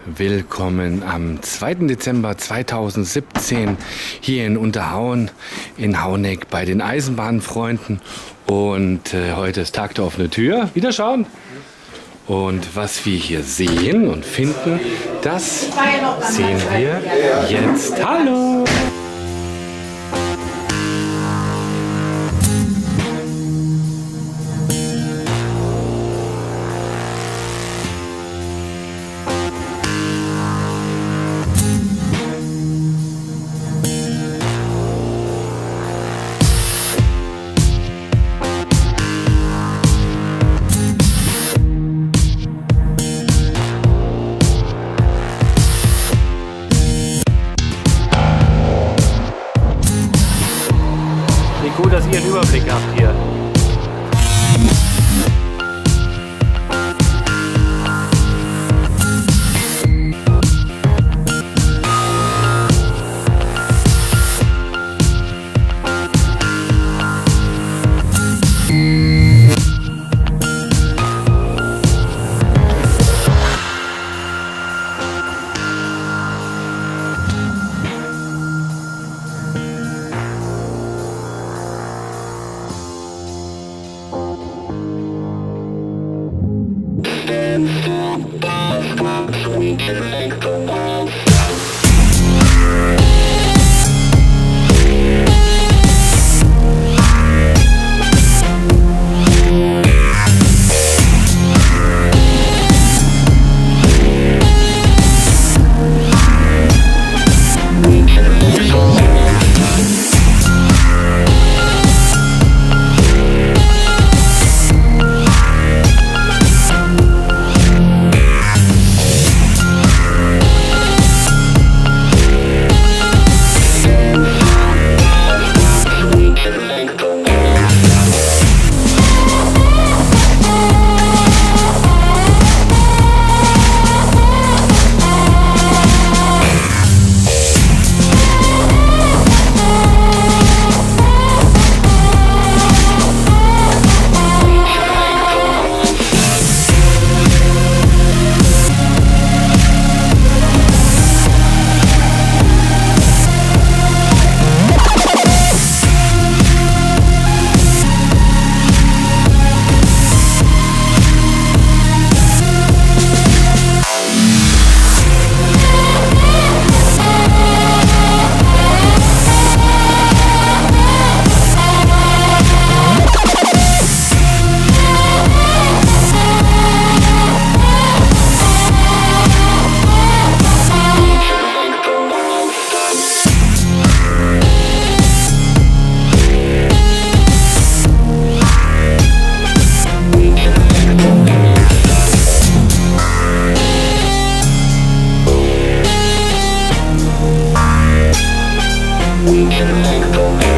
Willkommen am 2. Dezember 2017 hier in Unterhauen in Hauneck bei den Eisenbahnfreunden. Und heute ist Tag der offenen Tür. Wieder schauen. Und was wir hier sehen und finden, das sehen wir jetzt. Hallo! Wie gut, dass ihr einen Überblick habt hier. We can